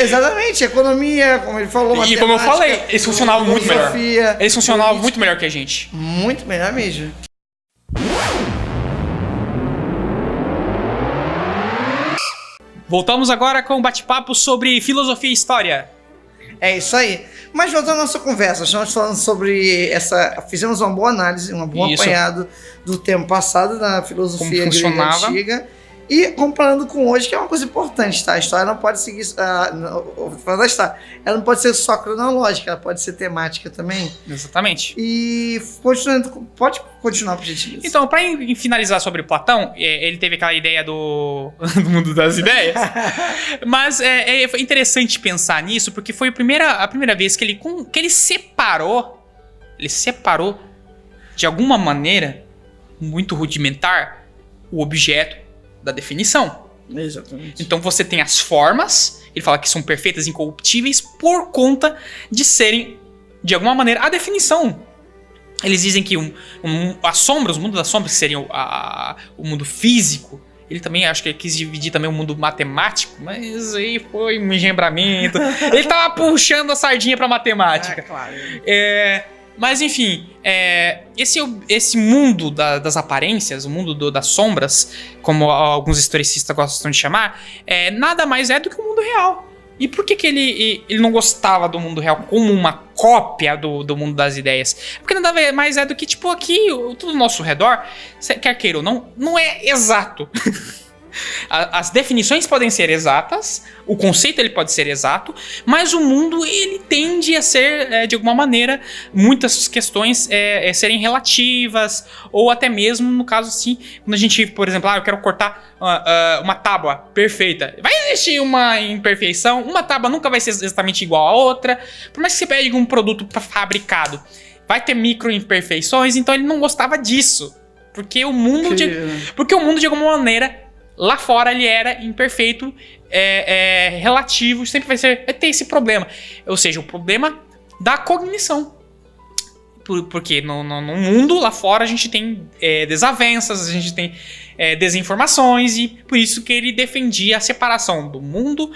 Exatamente, economia, como ele falou, E como eu falei, eles funcionavam muito melhor. Eles funcionavam política. muito melhor que a gente. Muito melhor mesmo. Voltamos agora com um bate-papo sobre filosofia e história. É isso aí. Mas voltando à nossa conversa, estamos falando sobre essa... Fizemos uma boa análise, um bom apanhado do tempo passado na filosofia grega antiga. E comparando com hoje, que é uma coisa importante, tá? A história não pode seguir... ela não pode ser só cronológica, ela pode ser temática também. Exatamente. E continuando, pode continuar, por gentileza. Então, para finalizar sobre Platão, ele teve aquela ideia do mundo das ideias. Mas é interessante pensar nisso, porque foi a primeira vez que ele separou de alguma maneira muito rudimentar o objeto da definição. Exatamente. Então você tem as formas, ele fala que são perfeitas, incorruptíveis, por conta de serem, de alguma maneira, a definição. Eles dizem que as sombras, o mundo das sombras, que seria o mundo físico, ele também, acho que ele quis dividir também o mundo matemático, mas aí foi um engendramento. Ele tava puxando a sardinha pra matemática. Claro. Mas enfim, esse mundo das aparências, o mundo das sombras, como alguns historicistas gostam de chamar, nada mais é do que o mundo real. E por que ele não gostava do mundo real como uma cópia do mundo das ideias? Porque nada mais é do que, tipo, aqui, tudo ao nosso redor, quer queira ou não é exato. As definições podem ser exatas, o conceito ele pode ser exato, mas o mundo ele tende a ser, de alguma maneira, muitas questões serem relativas, ou até mesmo, no caso assim, quando a gente, por exemplo, eu quero cortar uma tábua perfeita. Vai existir uma imperfeição, uma tábua nunca vai ser exatamente igual a outra, por mais que você pegue um produto fabricado, vai ter micro imperfeições, então ele não gostava disso, porque o mundo, de alguma maneira, lá fora ele era imperfeito, relativo, sempre vai ter esse problema. Ou seja, o problema da cognição. Porque no mundo lá fora a gente tem desavenças, a gente tem desinformações, e por isso que ele defendia a separação do mundo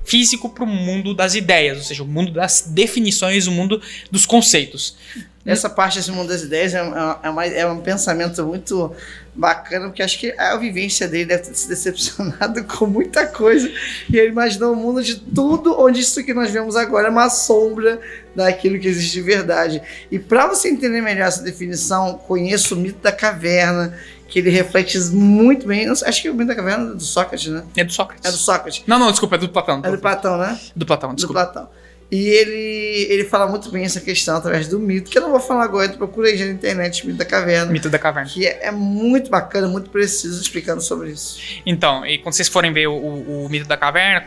físico para o mundo das ideias, ou seja, o mundo das definições, o mundo dos conceitos. Essa parte desse mundo das ideias é um pensamento muito bacana, porque acho que a vivência dele deve ter se decepcionado com muita coisa, e ele imaginou um mundo de tudo, onde isso que nós vemos agora é uma sombra daquilo que existe de verdade. E para você entender melhor essa definição, conheça o mito da caverna, que ele reflete muito bem. Acho que o mito da caverna é do Sócrates, né? É do Sócrates. É do Sócrates. Não, desculpa, é do Platão. É do Platão, né? Do Platão, desculpa. Do Platão. E ele fala muito bem essa questão através do mito, que eu não vou falar agora, tu procura aí na internet, mito da caverna. Mito da caverna. Que é muito bacana, muito preciso explicando sobre isso. Então, e quando vocês forem ver o mito da caverna,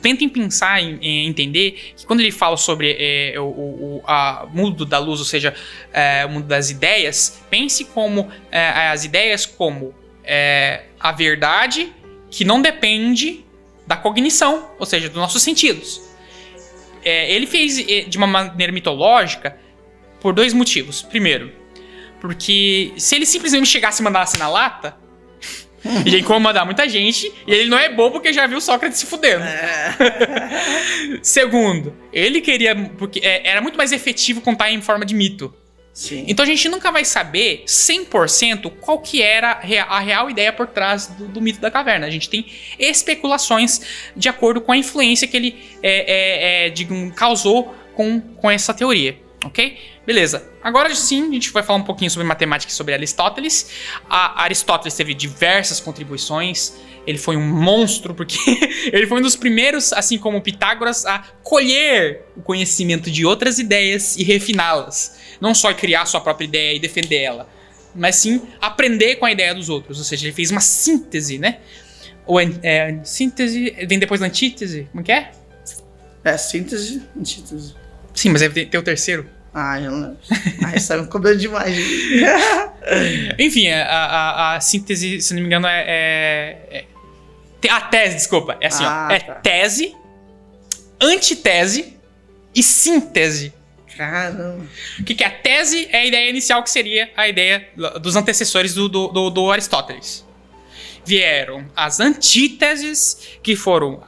tentem pensar em entender que quando ele fala sobre o mundo da luz, ou seja, o mundo das ideias, pense como as ideias como a verdade que não depende da cognição, ou seja, dos nossos sentidos. Ele fez de uma maneira mitológica por dois motivos. Primeiro, porque se ele simplesmente chegasse e mandasse na lata, ia incomodar muita gente, e ele não é bobo porque já viu Sócrates se fudendo. Segundo, ele queria... porque era muito mais efetivo contar em forma de mito. Sim. Então a gente nunca vai saber 100% qual que era a real ideia por trás do mito da caverna. A gente tem especulações de acordo com a influência que ele causou com essa teoria, ok? Beleza. Agora sim, a gente vai falar um pouquinho sobre matemática e sobre Aristóteles. Aristóteles teve diversas contribuições. Ele foi um monstro, porque ele foi um dos primeiros, assim como Pitágoras, a colher o conhecimento de outras ideias e refiná-las. Não só criar sua própria ideia e defender ela, mas sim aprender com a ideia dos outros. Ou seja, ele fez uma síntese, né? Síntese vem depois da antítese. Como que é? Síntese, antítese. Sim, mas deve ter o terceiro. Já não lembro. Isso tá me cobrando demais. Enfim, a síntese, se não me engano, a tese, desculpa. É assim, ó. Tese, antitese e síntese. Caramba. O que é a tese? É a ideia inicial, que seria a ideia dos antecessores do Aristóteles. vieram as antíteses, que foram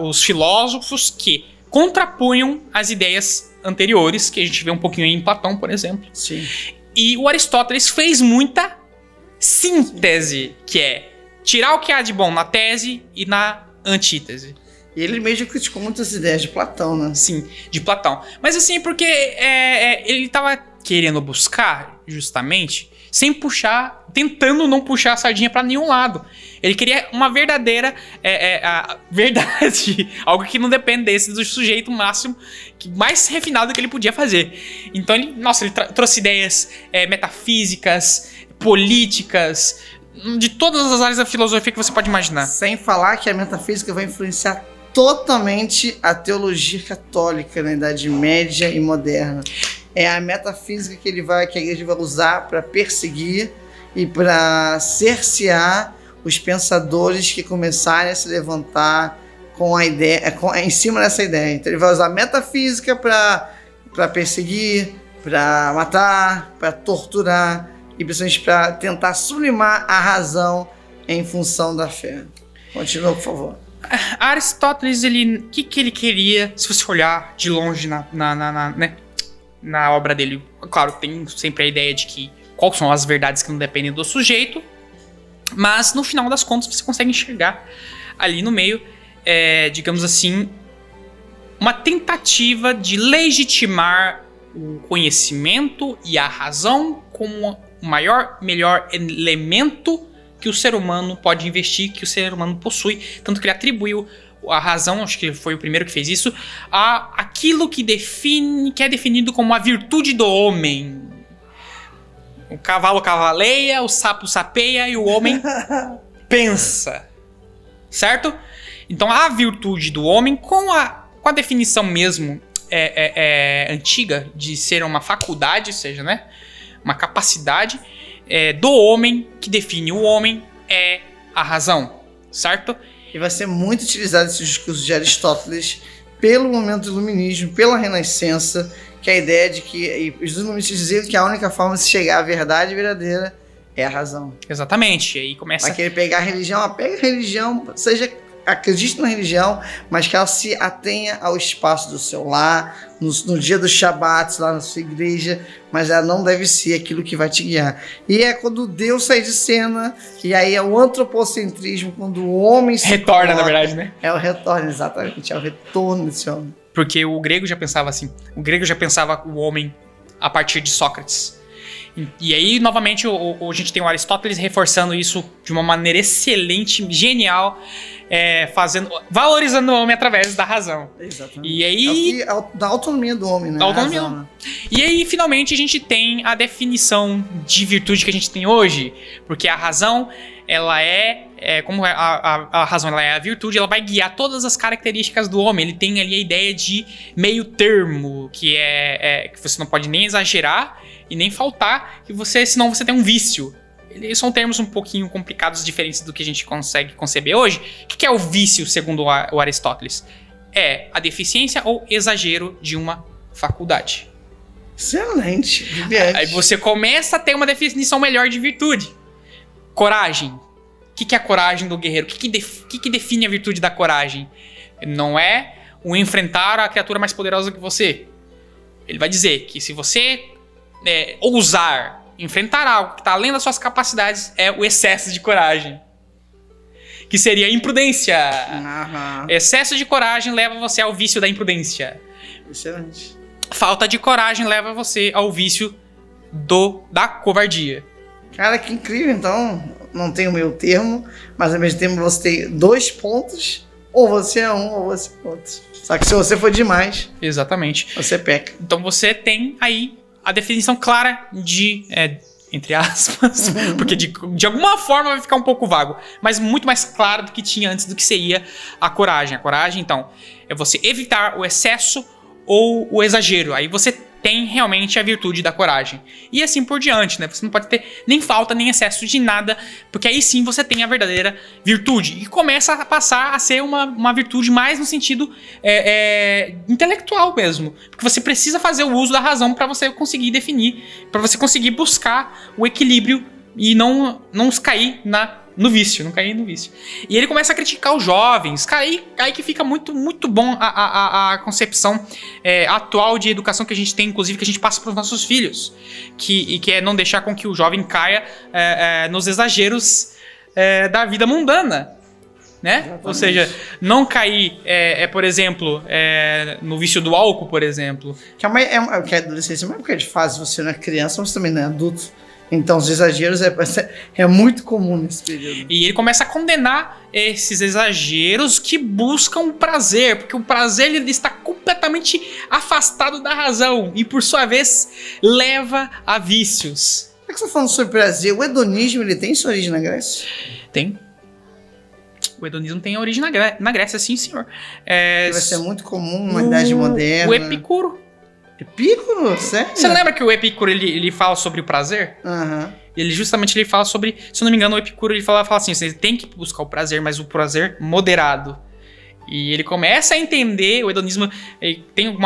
os filósofos que contrapunham as ideias anteriores, que a gente vê um pouquinho aí em Platão, por exemplo. Sim. E o Aristóteles fez muita síntese, que é tirar o que há de bom na tese e na antítese. E ele mesmo criticou muitas ideias de Platão, né? Sim, de Platão. Mas assim, porque ele estava querendo buscar, justamente, sem puxar, tentando não puxar a sardinha para nenhum lado. Ele queria uma verdadeira a verdade, algo que não dependesse do sujeito máximo, mais refinado que ele podia fazer. Então ele trouxe ideias metafísicas, políticas, de todas as áreas da filosofia que você pode imaginar. Sem falar que a metafísica vai influenciar totalmente a teologia católica na Idade Média e moderna. É a metafísica que a igreja vai usar para perseguir e para cercear os pensadores que começarem a se levantar com a ideia, em cima dessa ideia. Então ele vai usar a metafísica para perseguir, para matar, para torturar e principalmente para tentar sublimar a razão em função da fé. Continua, por favor. Aristóteles, o que ele queria, se você olhar de longe na obra dele? Claro, tem sempre a ideia de que quais são as verdades que não dependem do sujeito, mas no final das contas você consegue enxergar ali no meio, digamos assim, uma tentativa de legitimar o conhecimento e a razão como o melhor elemento que o ser humano pode investir, que o ser humano possui. Tanto que ele atribuiu a razão, acho que foi o primeiro que fez isso, a aquilo que é definido como a virtude do homem. O cavalo cavaleia, o sapo sapeia e o homem pensa. Certo? Então a virtude do homem, com a definição mesmo antiga de ser uma faculdade, ou seja, né, uma capacidade do homem, que define o homem, é a razão, certo? E vai ser muito utilizado esse discurso de Aristóteles pelo momento do iluminismo, pela Renascença, que é a ideia de que os iluministas diziam que a única forma de se chegar à verdade verdadeira é a razão. Exatamente, e aí começa... Vai querer pegar a religião, pega a religião, acredite na religião, mas que ela se atenha ao espaço do seu lar, no dia do Shabat, lá na sua igreja, mas ela não deve ser aquilo que vai te guiar. E é quando Deus sai de cena, e aí é o antropocentrismo, quando o homem se retorna, na verdade, né? É o retorno, exatamente, é o retorno desse homem. Porque o grego já pensava assim, o grego já pensava o homem a partir de Sócrates. E aí, novamente, a gente tem o Aristóteles reforçando isso de uma maneira excelente, genial, valorizando o homem através da razão. Exatamente. E aí, da autonomia do homem, né? Da autonomia. Razão, né? E aí, finalmente, a gente tem a definição de virtude que a gente tem hoje. Porque a razão, ela como a razão ela é a virtude, ela vai guiar todas as características do homem. Ele tem ali a ideia de meio termo, que que você não pode nem exagerar e nem faltar, senão você tem um vício. Eles são termos um pouquinho complicados, diferentes do que a gente consegue conceber hoje. O que é o vício, segundo o Aristóteles? É a deficiência ou exagero de uma faculdade. Excelente, brilhante. Aí você começa a ter uma definição melhor de virtude. Coragem. O que é a coragem do guerreiro? O que define a virtude da coragem? Não é o enfrentar a criatura mais poderosa que você. Ele vai dizer que se você ousar enfrentar algo que está além das suas capacidades, é o excesso de coragem. Que seria a imprudência. Uhum. Excesso de coragem leva você ao vício da imprudência. Excelente. Falta de coragem leva você ao vício da covardia. Cara, que incrível. Então, não tem o meio termo, mas ao mesmo tempo você tem 2 pontos, ou você é um, ou você é outro. Só que se você for demais, exatamente, você peca. Então você tem aí a definição clara de, entre aspas, porque de alguma forma vai ficar um pouco vago, mas muito mais claro do que tinha antes, do que seria a coragem. A coragem, então, é você evitar o excesso ou o exagero. Aí você tem realmente a virtude da coragem. E assim por diante, né? Você não pode ter nem falta, nem excesso de nada, porque aí sim você tem a verdadeira virtude. E começa a passar a ser uma virtude mais no sentido intelectual mesmo. Porque você precisa fazer o uso da razão para você conseguir definir, para você conseguir buscar o equilíbrio e não cair na no vício, não cair no vício. E ele começa a criticar os jovens. Aí que fica muito, muito bom a concepção atual de educação que a gente tem, inclusive, que a gente passa para os nossos filhos. Que é não deixar com que o jovem caia nos exageros da vida mundana. Né? Exatamente. Ou seja, não cair, por exemplo, no vício do álcool, por exemplo. Que a adolescência é uma época de fase, você não é criança, mas também não é adulto. Então, os exageros é muito comum nesse período. E ele começa a condenar esses exageros que buscam o prazer, porque o prazer ele está completamente afastado da razão e, por sua vez, leva a vícios. Já que você está falando sobre prazer, o hedonismo ele tem sua origem na Grécia? Tem. O hedonismo tem origem na Grécia, sim, senhor. Vai ser muito comum na Idade Moderna. O Epicuro. Epicuro? Sério? Você não lembra que o Epicuro ele fala sobre o prazer? Aham. Ele fala sobre, se eu não me engano, o Epicuro ele fala assim, você tem que buscar o prazer, mas o prazer moderado. E ele começa a entender, o hedonismo tem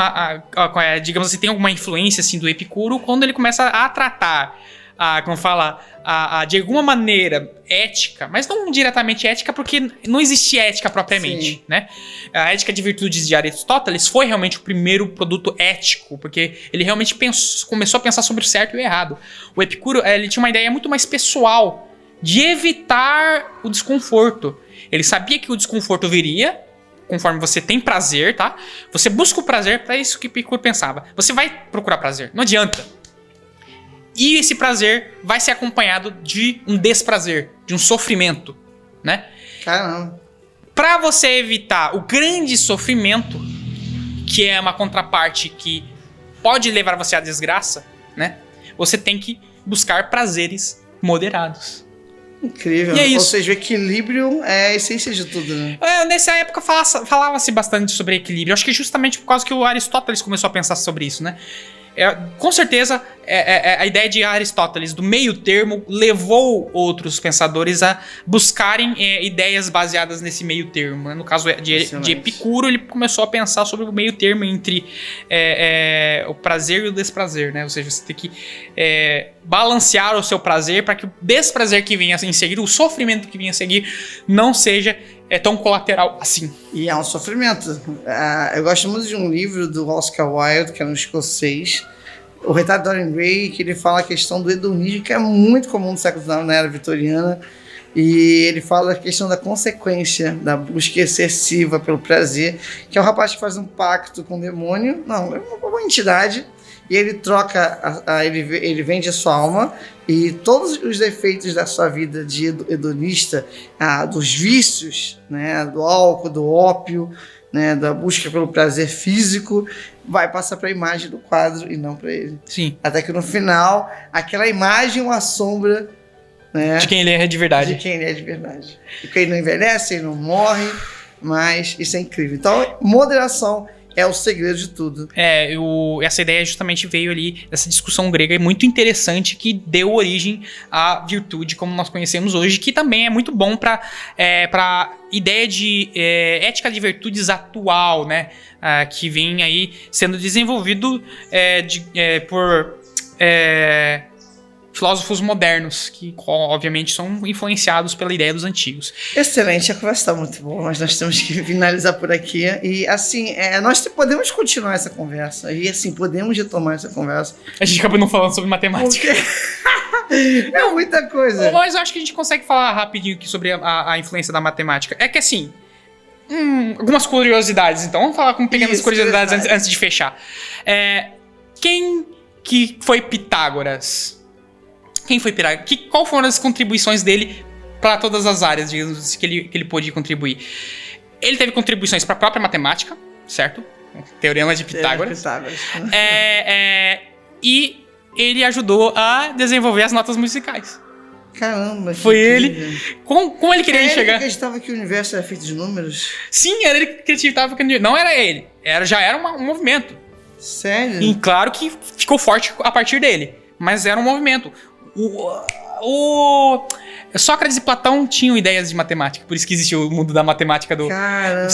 digamos assim, tem alguma influência assim do Epicuro quando ele começa a tratar, como fala, de alguma maneira ética, mas não diretamente ética, porque não existe ética propriamente, Sim. né? A ética de virtudes de Aristóteles foi realmente o primeiro produto ético, porque ele realmente começou a pensar sobre o certo e o errado. O Epicuro, ele tinha uma ideia muito mais pessoal, de evitar o desconforto. Ele sabia que o desconforto viria conforme você tem prazer, tá? Você busca o prazer, para isso que Epicuro pensava. Você vai procurar prazer, não adianta. E esse prazer vai ser acompanhado de um desprazer, de um sofrimento, né? Caramba. Para você evitar o grande sofrimento, que é uma contraparte que pode levar você à desgraça, né? Você tem que buscar prazeres moderados. Incrível. E é isso. Ou seja, o equilíbrio é a essência de tudo, né? Nessa época falava-se bastante sobre equilíbrio. Acho que justamente por causa que o Aristóteles começou a pensar sobre isso, né? Com certeza, a ideia de Aristóteles do meio termo levou outros pensadores a buscarem ideias baseadas nesse meio termo, né? No caso de Epicuro, ele começou a pensar sobre o meio termo entre o prazer e o desprazer, né? Ou seja, você tem que balancear o seu prazer para que o desprazer que vinha em seguir, o sofrimento que vinha a seguir, não seja tão colateral assim. E é um sofrimento. Eu gosto muito de um livro do Oscar Wilde, que é um escocês, O Retrato de Dorian Gray, que ele fala a questão do hedonismo, que é muito comum no século XIX, na era vitoriana. E ele fala a questão da consequência, da busca excessiva pelo prazer, que é o rapaz que faz um pacto com o demônio, não, é uma entidade, e ele troca, ele vende a sua alma e todos os defeitos da sua vida de hedonista, dos vícios, né, do álcool, do ópio, né, da busca pelo prazer físico, vai passar para a imagem do quadro e não para ele. Sim. Até que no final, aquela imagem é uma sombra, né, de quem ele é de verdade. De quem ele é de verdade. Porque ele não envelhece, ele não morre, mas isso é incrível. Então, moderação é o segredo de tudo. Essa ideia justamente veio ali dessa discussão grega muito interessante que deu origem à virtude como nós conhecemos hoje, que também é muito bom para ideia de ética de virtudes atual, né? Que vem aí sendo desenvolvido por filósofos modernos, que obviamente são influenciados pela ideia dos antigos. Excelente, a conversa está muito boa, mas nós temos que finalizar por aqui. E assim, nós podemos continuar essa conversa, e assim, podemos retomar essa conversa. A gente acabou não falando sobre matemática. É muita coisa. Mas eu acho que a gente consegue falar rapidinho aqui sobre a influência da matemática. É que assim, algumas curiosidades, então. Vamos falar com pequenas curiosidades antes de fechar. Quem que foi Pitágoras? Quem foi Pitágoras? Qual foram as contribuições dele para todas as áreas, digamos, que ele pôde contribuir? Ele teve contribuições para a própria matemática, certo? Teorema de Pitágoras. E ele ajudou a desenvolver as notas musicais. Caramba, foi ele. Como ele queria chegar? Ele acreditava que o universo era feito de números? Sim, era ele que acreditava que não era ele. Já era um movimento. Sério? E claro que ficou forte a partir dele. Mas era um movimento. Sócrates e Platão tinham ideias de matemática, por isso que existe o mundo da matemática do... Caramba.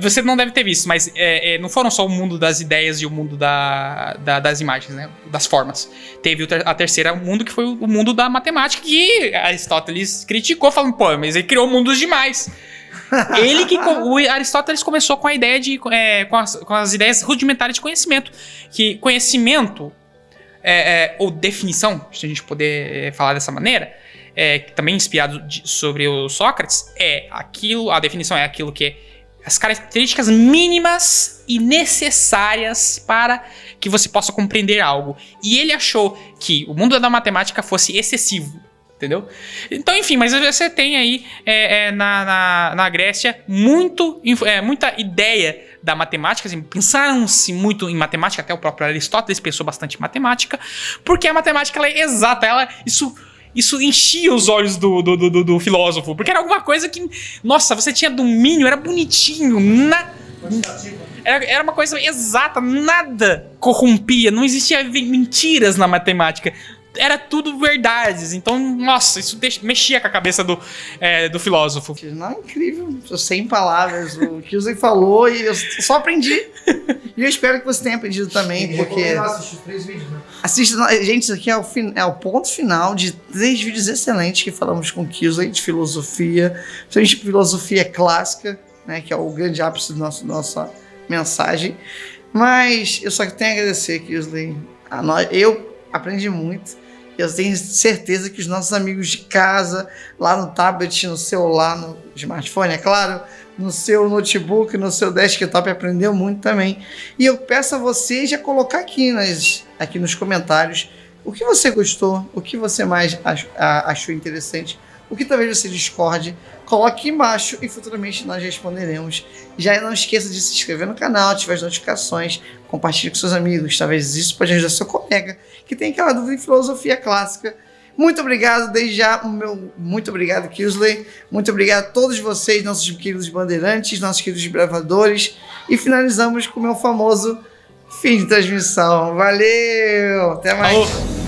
Você não deve ter visto, mas não foram só o mundo das ideias e o mundo das imagens, né? Das formas. Teve a terceira mundo, que foi o mundo da matemática, que Aristóteles criticou, falando, pô, mas ele criou mundos demais. O Aristóteles começou com a ideia de... com as ideias rudimentares de conhecimento. Que conhecimento, ou definição, se a gente poder falar dessa maneira... também inspirado sobre o Sócrates, a definição é aquilo que as características mínimas e necessárias para que você possa compreender algo. E ele achou que o mundo da matemática fosse excessivo, entendeu? Então, enfim, mas você tem aí na Grécia muita ideia da matemática, assim, pensaram-se muito em matemática, até o próprio Aristóteles pensou bastante em matemática, porque a matemática ela é exata, isso enchia os olhos do filósofo, porque era alguma coisa que, nossa, você tinha domínio, era bonitinho, era uma coisa exata, nada corrompia, não existia mentiras na matemática, era tudo verdades. Então, nossa, isso mexia com a cabeça do filósofo. Não, é incrível, sem palavras, o que você falou e eu só aprendi. E eu espero que você tenha aprendido também, porque... assistir 3 vídeos, né? Assista, gente, isso aqui é o ponto final de 3 vídeos excelentes que falamos com o Kisley de filosofia, principalmente filosofia clássica, né, que é o grande ápice da nossa mensagem. Mas eu só tenho a agradecer, Kisley. Eu aprendi muito. Eu tenho certeza que os nossos amigos de casa, lá no tablet, no celular, no smartphone, é claro, no seu notebook, no seu desktop, aprendeu muito também. E eu peço a você já colocar aqui nos comentários o que você gostou, o que você mais achou interessante, o que talvez você discorde. Coloque aqui embaixo e futuramente nós responderemos. Já não esqueça de se inscrever no canal, ativar as notificações, compartilhe com seus amigos. Talvez isso pode ajudar seu colega que tem aquela dúvida em filosofia clássica. Muito obrigado, desde já, muito obrigado, Kisley. Muito obrigado a todos vocês, nossos queridos bandeirantes, nossos queridos bravadores. E finalizamos com o meu famoso fim de transmissão. Valeu! Até mais! Falou.